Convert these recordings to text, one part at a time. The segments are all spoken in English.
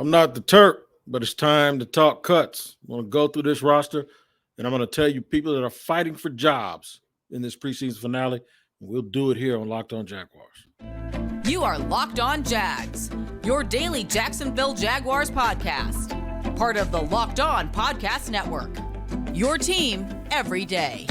I'm not the Turk, but it's time to talk cuts. I'm going to go through this roster, and I'm going to tell you people that are fighting for jobs in this preseason finale. And we'll do it here on Locked On Jaguars. You are Locked On Jags, your daily Jacksonville Jaguars podcast. Part of the Locked On Podcast Network, your team every day.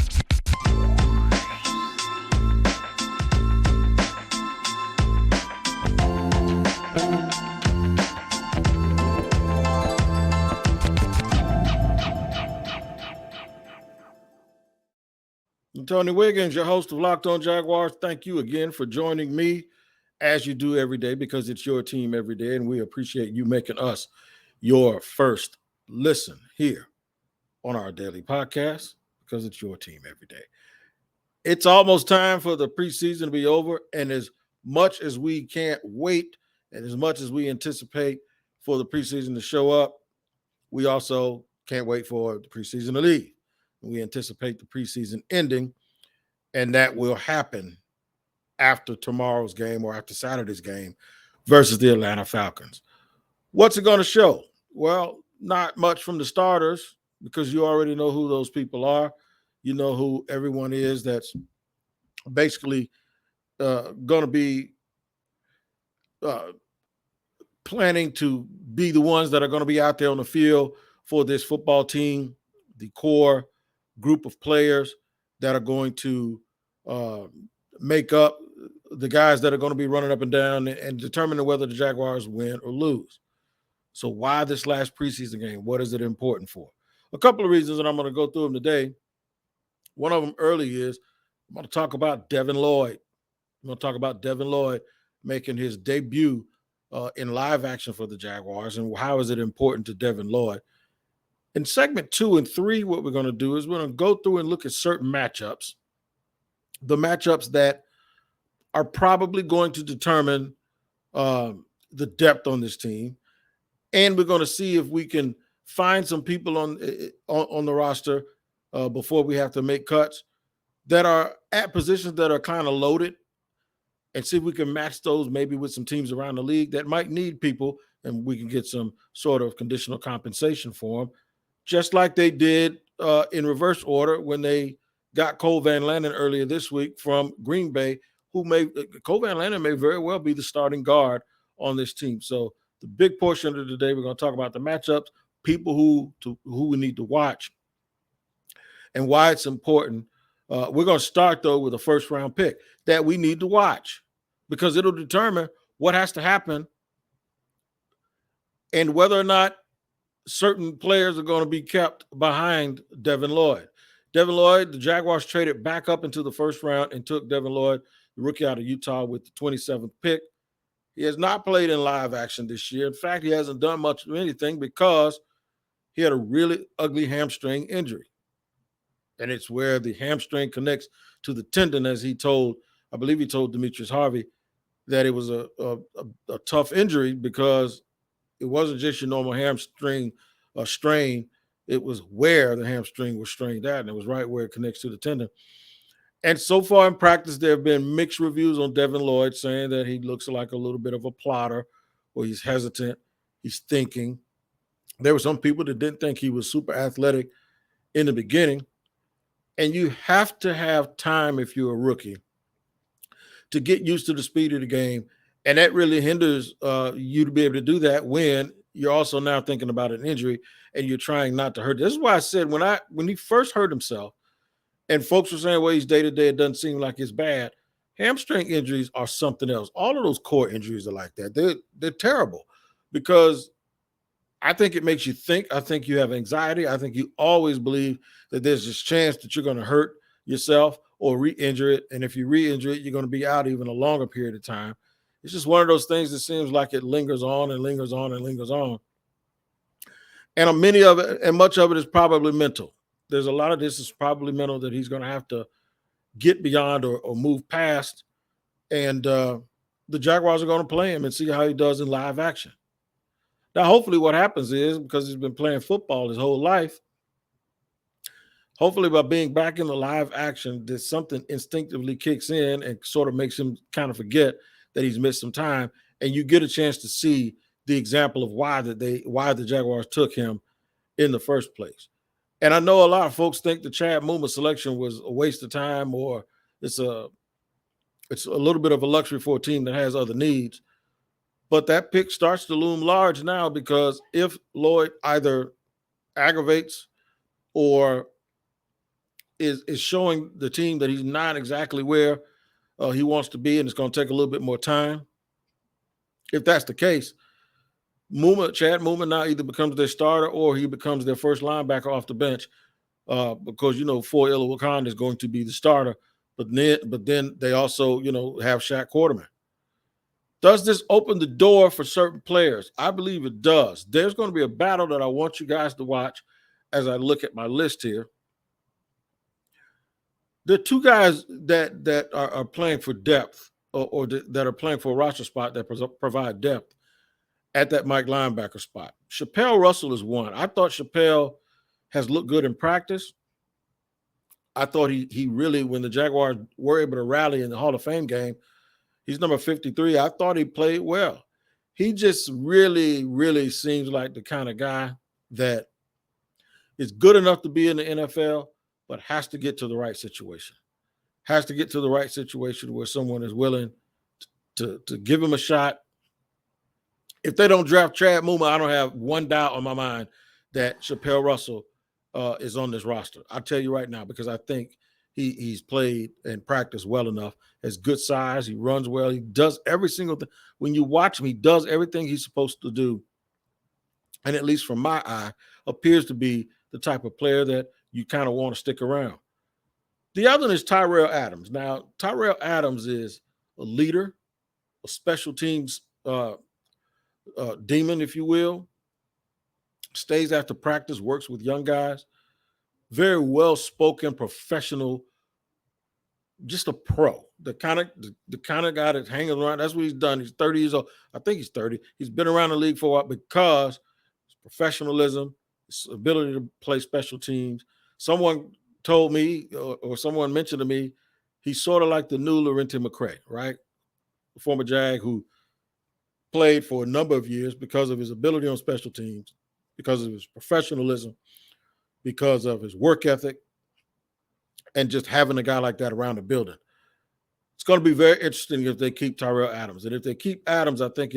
I'm Tony Wiggins, your host of Locked On Jaguars. Thank you again for joining me as you do every day, because it's your team every day, and we appreciate you making us your first listen here on our daily podcast, because it's your team every day. It's almost time for the preseason to be over, and as much as we can't wait and as much as we anticipate for the preseason to show up, we also can't wait for the preseason to leave. We anticipate the preseason ending, and that will happen after tomorrow's game or after Saturday's game versus the Atlanta Falcons. What's it going to show? Well, not much from the starters, because you already know who those people are. You know who everyone is that's basically going to be planning to be the ones that are going to be out there on the field for this football team, the core group of players that are going to make up the guys that are going to be running up and down and determining whether the Jaguars win or lose. So why this last preseason game? What is it important for? A couple of reasons, and I'm going to go through them today. One of them early is I'm going to talk about Devin Lloyd. I'm going to talk about Devin Lloyd making his debut in live action for the Jaguars, and how is it important to Devin Lloyd. In segment 2 and 3, what we're going to do is we're going to go through and look at certain matchups, the matchups that are probably going to determine the depth on this team. And we're going to see if we can find some people on the roster before we have to make cuts that are at positions that are kind of loaded, and see if we can match those maybe with some teams around the league that might need people, and we can get some sort of conditional compensation for them, just like they did in reverse order when they got Cole Van Lanen earlier this week from Green Bay, Cole Van Lanen may very well be the starting guard on this team. So the big portion of the day, we're going to talk about the matchups, people who we need to watch, and why it's important. We're going to start, though, with a first-round pick that we need to watch, because it'll determine what has to happen and whether or not certain players are going to be kept behind Devin Lloyd. Devin Lloyd, the Jaguars traded back up into the first round and took Devin Lloyd, the rookie out of Utah, with the 27th pick. He has not played in live action this year. In fact, he hasn't done much of anything because he had a really ugly hamstring injury. And it's where the hamstring connects to the tendon, as I believe he told Demetrius Harvey that it was a tough injury, because it wasn't just your normal hamstring strain. It was where the hamstring was strained at, and it was right where it connects to the tendon. And so far in practice, there have been mixed reviews on Devin Lloyd, saying that he looks like a little bit of a plotter, or he's hesitant, he's thinking. There were some people that didn't think he was super athletic in the beginning. And you have to have time, if you're a rookie, to get used to the speed of the game. And that really hinders you to be able to do that when you're also now thinking about an injury and you're trying not to hurt. This is why I said when he first hurt himself, and folks were saying, well, he's day-to-day, it doesn't seem like it's bad. Hamstring injuries are something else. All of those core injuries are like that. They're terrible, because I think it makes you think. I think you have anxiety. I think you always believe that there's this chance that you're going to hurt yourself or re-injure it. And if you re-injure it, you're going to be out even a longer period of time. It's just one of those things that seems like it lingers on and lingers on and lingers on. And much of it is probably mental. There's a lot of this is probably mental that he's going to have to get beyond or move past. And the Jaguars are going to play him and see how he does in live action. Now, hopefully what happens is, because he's been playing football his whole life, hopefully by being back in the live action, that something instinctively kicks in and sort of makes him kind of forget that he's missed some time, and you get a chance to see the example of why the Jaguars took him in the first place. And I know a lot of folks think the Chad Muma selection was a waste of time, or it's a little bit of a luxury for a team that has other needs. But that pick starts to loom large now, because if Lloyd either aggravates or is showing the team that he's not exactly where he wants to be, and it's going to take a little bit more time. If that's the case, Chad Muma now either becomes their starter or he becomes their first linebacker off the bench, because Four Illiwakan is going to be the starter, but then they also have Shaq Quarterman. Does this open the door for certain players? I believe it does. There's going to be a battle that I want you guys to watch as I look at my list here. There are two guys that are playing for depth, or that are playing for a roster spot that provide depth at that Mike linebacker spot. Chappelle Russell is one. I thought Chappelle has looked good in practice. I thought he really, when the Jaguars were able to rally in the Hall of Fame game, he's number 53. I thought he played well. He just really, really seems like the kind of guy that is good enough to be in the NFL, but has to get to the right situation. Has to get to the right situation where someone is willing to give him a shot. If they don't draft Chad Muma, I don't have one doubt on my mind that Chappelle Russell is on this roster. I'll tell you right now, because I think he's played and practiced well enough. Has good size. He runs well. He does every single thing. When you watch him, he does everything he's supposed to do. And at least from my eye, appears to be the type of player that you kind of want to stick around. The other one is Tyrell Adams. Now, Tyrell Adams is a leader, a special teams demon, if you will. Stays after practice, works with young guys. Very well-spoken, professional, just a pro. The kind of guy that's hanging around. That's what he's done. He's 30 years old. I think he's 30. He's been around the league for a while because his professionalism, his ability to play special teams. Someone told me, or someone mentioned to me, he's sort of like the new Laurenti McCray, right? The former Jag who played for a number of years because of his ability on special teams, because of his professionalism, because of his work ethic, and just having a guy like that around the building. It's going to be very interesting if they keep Tyrell Adams. And if they keep Adams, I think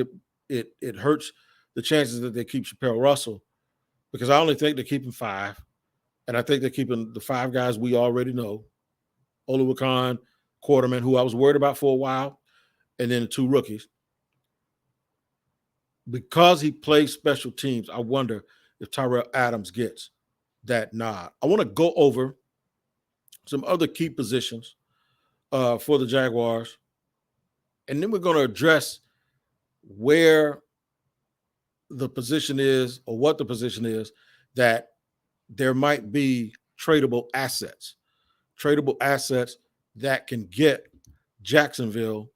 it hurts the chances that they keep Chappelle Russell, because I only think they're keeping 5. And I think they're keeping the 5 guys we already know, Oluwakan, Quarterman, who I was worried about for a while, and then the 2 rookies. Because he plays special teams, I wonder if Tyrell Adams gets that nod. I want to go over some other key positions for the Jaguars, and then we're going to address where the position is, or what the position is, that there might be tradable assets that can get Jacksonville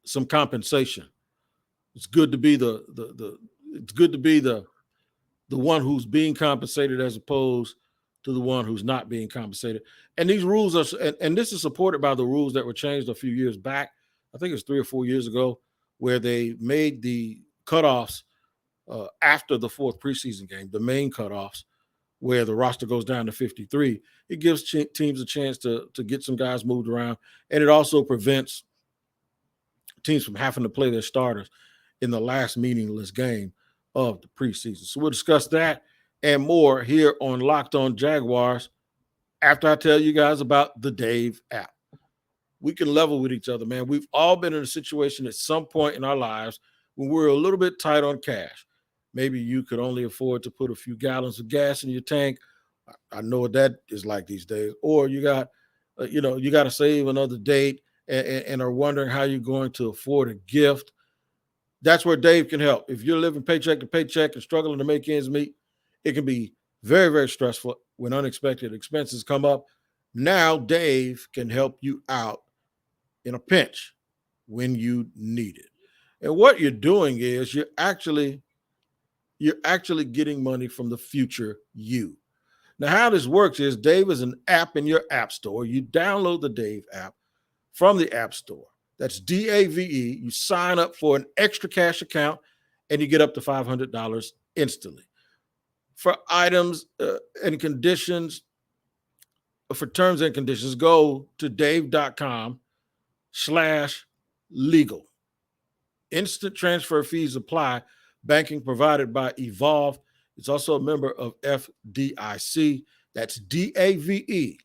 some compensation. It's good to be the one who's being compensated as opposed to the one who's not being compensated. And these rules are, and this is supported by the rules that were changed a few years back. I think it's 3 or 4 years ago, where they made the cutoffs after the 4th preseason game, the main cutoffs, where the roster goes down to 53. It gives teams a chance to get some guys moved around, and it also prevents teams from having to play their starters in the last meaningless game of the preseason. So we'll discuss that and more here on Locked On Jaguars after I tell you guys about the Dave app. We can level with each other, man. We've all been in a situation at some point in our lives when we're a little bit tight on cash. Maybe you could only afford to put a few gallons of gas in your tank. I know what that is like these days. Or you got, you got to save another date and are wondering how you're going to afford a gift. That's where Dave can help. If you're living paycheck to paycheck and struggling to make ends meet, it can be very, very stressful when unexpected expenses come up. Now Dave can help you out in a pinch when you need it. And what you're doing is you're actually getting money from the future you. Now, how this works is Dave is an app in your app store. You download the Dave app from the App Store. That's DAVE. You sign up for an extra cash account and you get up to $500 instantly. For items and conditions, for terms and conditions, go to dave.com/legal. Instant transfer fees apply. Banking provided by Evolve. It's also a member of FDIC. That's DAVE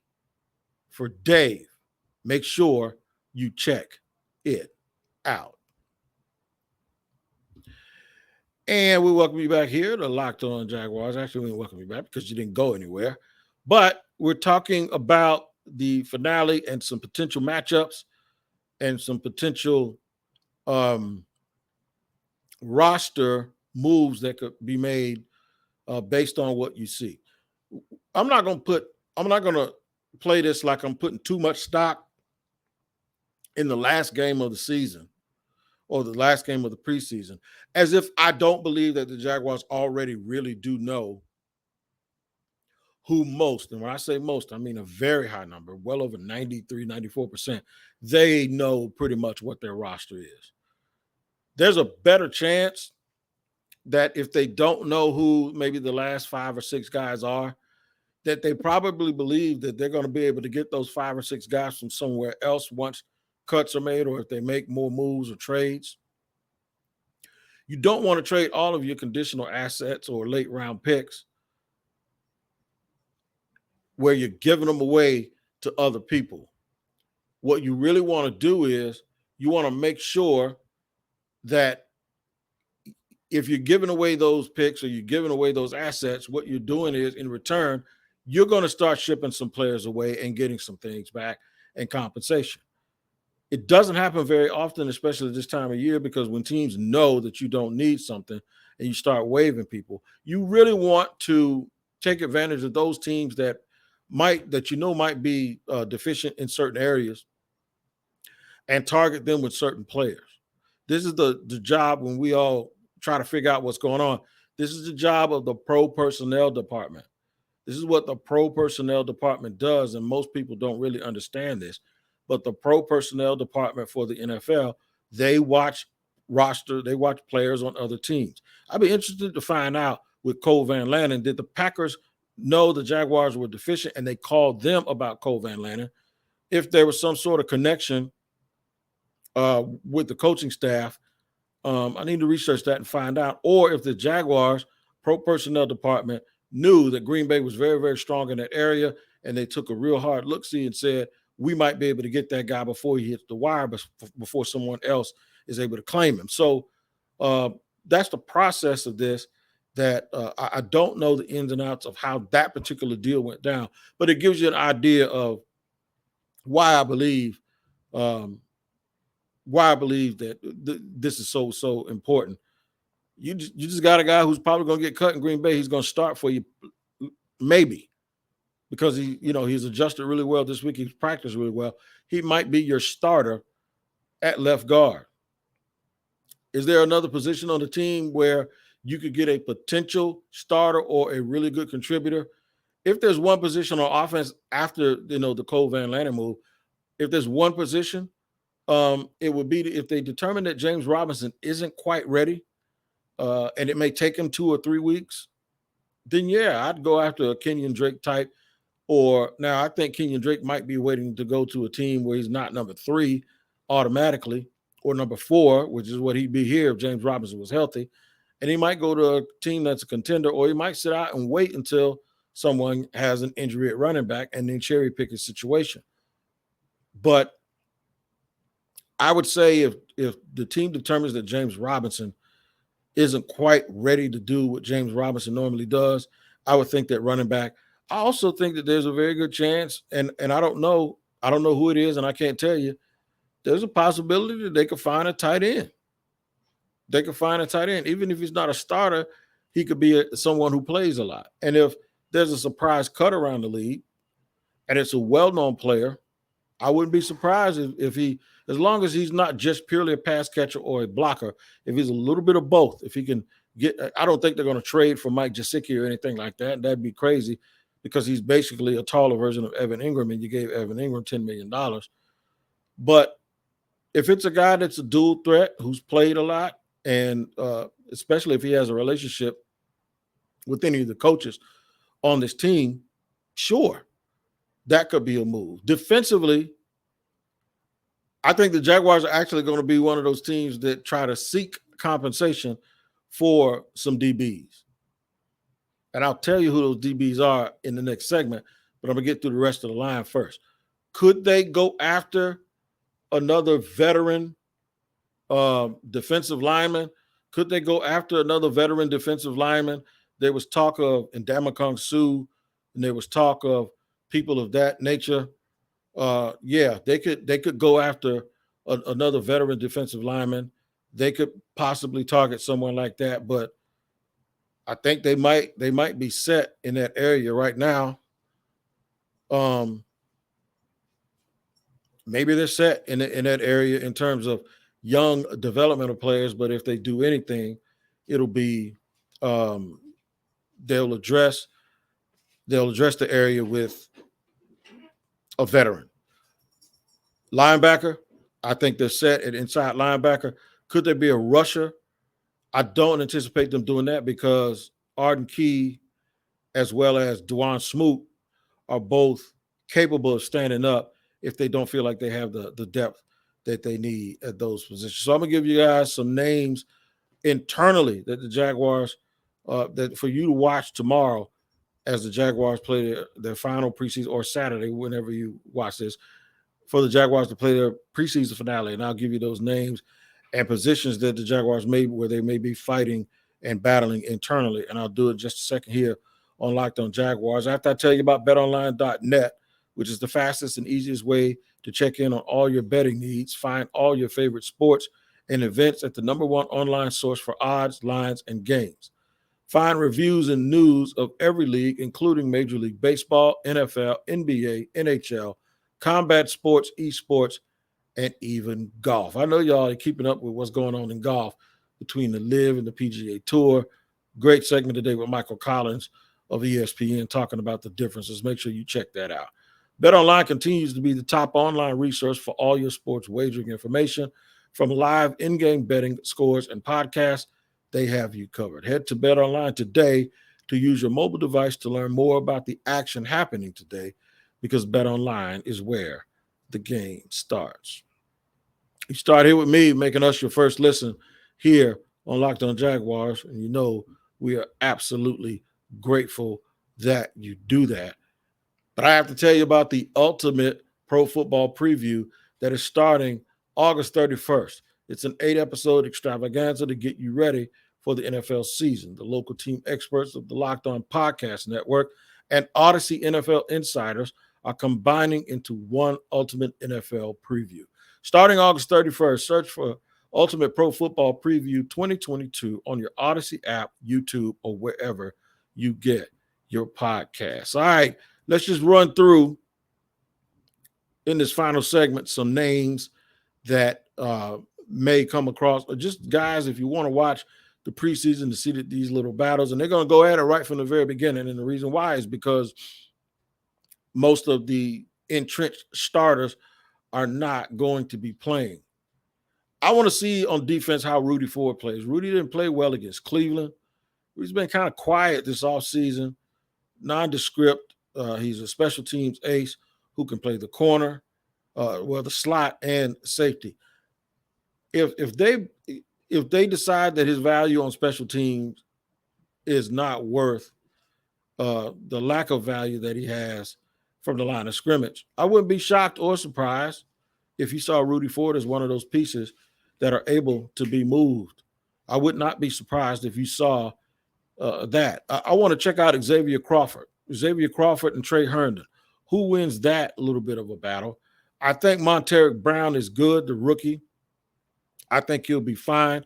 for Dave. Make sure you check it out. And we welcome you back here to Locked On Jaguars. Actually, we welcome you back because you didn't go anywhere. But we're talking about the finale and some potential matchups and some potential roster moves that could be made based on what you see. I'm not going to play this like I'm putting too much stock in the last game of the season or the last game of the preseason, as if I don't believe that the Jaguars already really do know who most, and when I say most, I mean a very high number, well over 93, 94%, they know pretty much what their roster is. There's a better chance that if they don't know who maybe the last 5 or 6 guys are, that they probably believe that they're going to be able to get those 5 or 6 guys from somewhere else once cuts are made or if they make more moves or trades. You don't want to trade all of your conditional assets or late round picks where you're giving them away to other people. What you really want to do is you want to make sure that if you're giving away those picks or you're giving away those assets, what you're doing is in return, you're going to start shipping some players away and getting some things back and compensation. It doesn't happen very often, especially this time of year, because when teams know that you don't need something and you start waiving people, you really want to take advantage of those teams that might be deficient in certain areas and target them with certain players. This is the job when we all try to figure out what's going on. This is the job of the pro personnel department. This is what the pro personnel department does, and most people don't really understand this. But the pro personnel department for the NFL, they watch players on other teams. I'd be interested to find out with Cole Van Lanen, did the Packers know the Jaguars were deficient and they called them about Cole Van Lanen? If there was some sort of connection with the coaching staff, I need to research that and find out. Or if the Jaguars pro personnel department knew that Green Bay was very, very strong in that area and they took a real hard look-see and said, we might be able to get that guy before he hits the wire, but before someone else is able to claim him. So that's the process of this that I don't know the ins and outs of how that particular deal went down, but it gives you an idea of why I believe that this is so important. You just got a guy who's probably going to get cut in Green Bay. He's going to start for you, maybe. Because he's adjusted really well this week. He's practiced really well. He might be your starter at left guard. Is there another position on the team where you could get a potential starter or a really good contributor? If there's one position on offense after the Cole Van Lanen move, if there's one position, it would be if they determine that James Robinson isn't quite ready, and it may take him 2 or 3 weeks, then yeah, I'd go after a Kenyon Drake type. Or now I think Kenyon Drake might be waiting to go to a team where he's not number 3 automatically or number 4, which is what he'd be here if James Robinson was healthy. And he might go to a team that's a contender, or he might sit out and wait until someone has an injury at running back and then cherry pick his situation. But I would say if the team determines that James Robinson isn't quite ready to do what James Robinson normally does, I would think that running back. I also think that there's a very good chance, and I don't know who it is, and I can't tell you. There's a possibility that they could find a tight end. They could find a tight end, even if he's not a starter. He could be someone who plays a lot. And if there's a surprise cut around the league, and it's a well-known player, I wouldn't be surprised if he, as long as he's not just purely a pass catcher or a blocker, if he's a little bit of both, if he can get. I don't think they're going to trade for Mike Gesicki or anything like that. That'd be crazy, because he's basically a taller version of Evan Ingram, and you gave Evan Ingram $10 million. But if it's a guy that's a dual threat who's played a lot, and especially if he has a relationship with any of the coaches on this team, sure, that could be a move. Defensively, I think the Jaguars are actually going to be one of those teams that try to seek compensation for some DBs. And I'll tell you who those DBs are in the next segment, but I'm going to get through the rest of the line first. Could they go after another veteran defensive lineman? Could they go after another veteran defensive lineman? There was talk of Ndamukong Suh, and there was talk of people of that nature. Yeah, they could go after another veteran defensive lineman. They could possibly target someone like that, but I think they might be set in that area right now. Maybe they're set in that area in terms of young developmental players, but if they do anything, it'll be they'll address the area with a veteran. Linebacker, I think they're set at inside linebacker. Could there be a rusher? I don't anticipate them doing that because Arden Key as well as Dwan Smoot are both capable of standing up if they don't feel like they have the depth that they need at those positions. So I'm going to give you guys some names internally that the Jaguars, that for you to watch tomorrow as the Jaguars play their final preseason, or Saturday, whenever you watch this, for the Jaguars to play their preseason finale. And I'll give you those names and positions that the Jaguars where they may be fighting and battling internally. And I'll do it just a second here on Locked On Jaguars. After I tell you about BetOnline.net, which is the fastest and easiest way to check in on all your betting needs, find all your favorite sports and events at the #1 online source for odds, lines, and games. Find reviews and news of every league, including Major League Baseball, NFL, NBA, NHL, combat sports, esports, and even golf. I know y'all are keeping up with what's going on in golf between the LIV and the PGA Tour. Great segment today with Michael Collins of ESPN talking about the differences. Make sure you check that out. BetOnline continues to be the top online resource for all your sports wagering information. From live in-game betting, scores, and podcasts, they have you covered. Head to BetOnline today to use your mobile device to learn more about the action happening today, because BetOnline is where the game starts. You start here with me, making us your first listen here on Locked On Jaguars, and you know we are absolutely grateful that you do that. But I have to tell you about the ultimate pro football preview that is starting August 31st. It's an 8-episode extravaganza to get you ready for the NFL season. The local team experts of the Locked On Podcast Network and Odyssey NFL Insiders are combining into one ultimate NFL preview. Starting August 31st, search for Ultimate Pro Football Preview 2022 on your Odyssey app, YouTube, or wherever you get your podcasts. All right, let's just run through in this final segment some names that may come across, or just guys, if you want to watch the preseason to see these little battles, and they're going to go at it right from the very beginning. And the reason why is because most of the entrenched starters are not going to be playing. I want to see on defense how Rudy Ford plays. Rudy didn't play well against Cleveland. He's been kind of quiet this offseason, nondescript. He's a special teams ace who can play the corner, the slot, and safety. If they decide that his value on special teams is not worth the lack of value that he has from the line of scrimmage, I wouldn't be shocked or surprised if you saw Rudy Ford as one of those pieces that are able to be moved. I would not be surprised if you saw that. I want to check out Xavier Crawford and Trey Herndon. Who wins that little bit of a battle? I think Monteric Brown is good, the rookie. I think he'll be fine.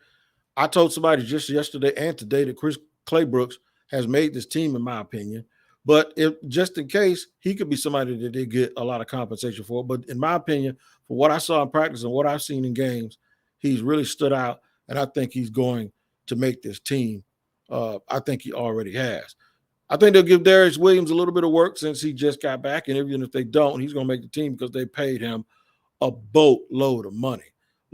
I told somebody just yesterday and today that Chris Claybrooks has made this team, in my opinion. But if just in case, he could be somebody that they get a lot of compensation for. But in my opinion, for what I saw in practice and what I've seen in games, he's really stood out, and I think he's going to make this team. I think he already has. I think they'll give Darius Williams a little bit of work since he just got back, and even if they don't, he's going to make the team because they paid him a boatload of money.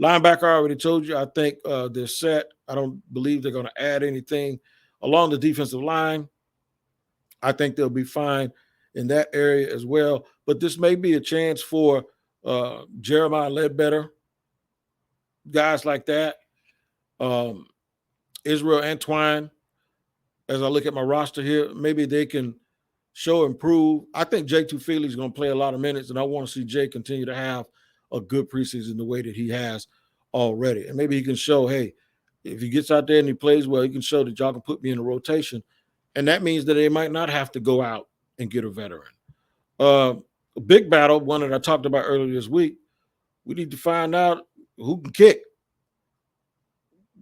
Linebacker, I already told you, I think they're set. I don't believe they're going to add anything along the defensive line. I think they'll be fine in that area as well. But this may be a chance for Jeremiah Ledbetter, guys like that. Israel Antwine, as I look at my roster here, maybe they can show improve. I think Jake Tufele is going to play a lot of minutes, and I want to see Jay continue to have a good preseason the way that he has already. And maybe he can show, hey, if he gets out there and he plays well, he can show that y'all can put me in a rotation. And that means that they might not have to go out and get a veteran. A big battle, one that I talked about earlier this week, we need to find out who can kick.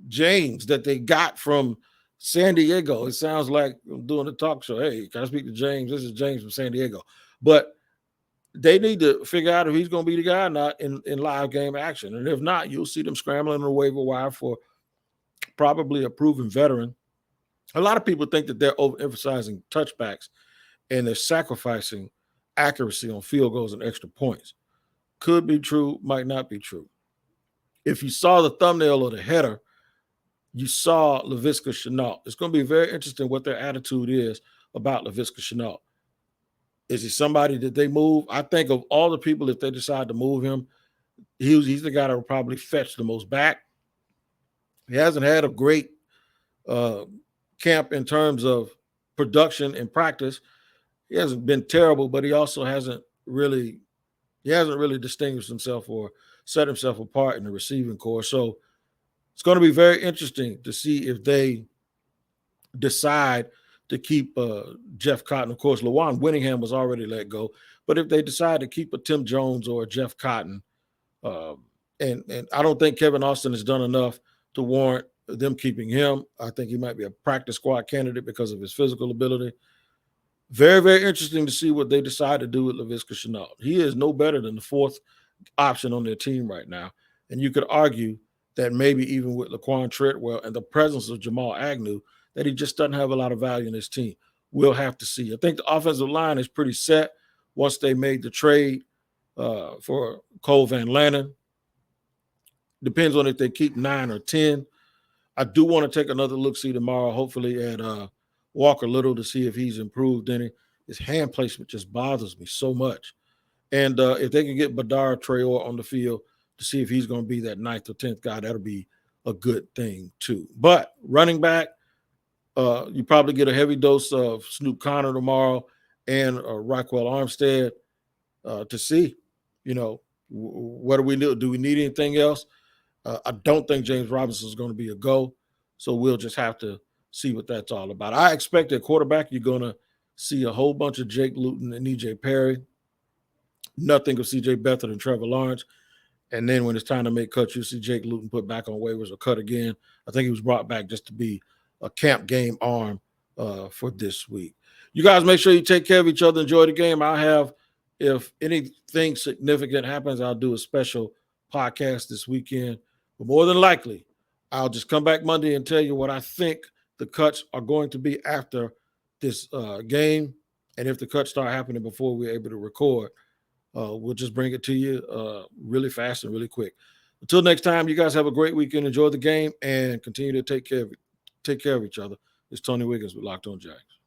James that they got from San Diego. It sounds like I'm doing a talk show. Hey, can I speak to James? This is James from San Diego. But they need to figure out if he's going to be the guy or not in live game action. And if not, you'll see them scrambling on the waiver wire for probably a proven veteran. A lot of people think that they're overemphasizing touchbacks and they're sacrificing accuracy on field goals and extra points. Could be true, might not be true. If you saw the thumbnail of the header, you saw Laviska Shenault. It's going to be very interesting what their attitude is about Laviska Shenault. Is he somebody that they move? I think of all the people, if they decide to move him, he's the guy that will probably fetch the most back. He hasn't had a great camp in terms of production and practice. He hasn't been terrible, but he also hasn't really distinguished himself or set himself apart in the receiving corps. So it's going to be very interesting to see if they decide to keep Jeff Cotton. Of course, Lawan Winningham was already let go. But if they decide to keep a Tim Jones or a Jeff Cotton, and I don't think Kevin Austin has done enough to warrant them keeping him. I think he might be a practice squad candidate because of his physical ability. Very, very interesting to see what they decide to do with Laviska Shenault. He is no better than the fourth option on their team right now. And you could argue that maybe even with Laquan Treadwell and the presence of Jamal Agnew, that he just doesn't have a lot of value in his team. We'll have to see. I think the offensive line is pretty set once they made the trade for Cole Van Lanen. Depends on if they keep 9 or 10. I do want to take another look-see tomorrow, hopefully at Walker Little to see if he's improved any. His hand placement just bothers me so much. And if they can get Badara Traore on the field to see if he's going to be that 9th or 10th guy, that'll be a good thing too. But running back, you probably get a heavy dose of Snoop Connor tomorrow and Raquel Armstead to see, what do we do? Do we need anything else? I don't think James Robinson is going to be a go, so we'll just have to see what that's all about. I expect at quarterback you're going to see a whole bunch of Jake Luton and EJ Perry, nothing of CJ Beathard and Trevor Lawrence, and then when it's time to make cuts, you see Jake Luton put back on waivers or cut again. I think he was brought back just to be a camp game arm for this week. You guys make sure you take care of each other. Enjoy the game. I'll have, if anything significant happens, I'll do a special podcast this weekend. But more than likely, I'll just come back Monday and tell you what I think the cuts are going to be after this game. And if the cuts start happening before we're able to record, we'll just bring it to you really fast and really quick. Until next time, you guys have a great weekend. Enjoy the game and continue to take care of each other. It's Tony Wiggins with Locked On Jags.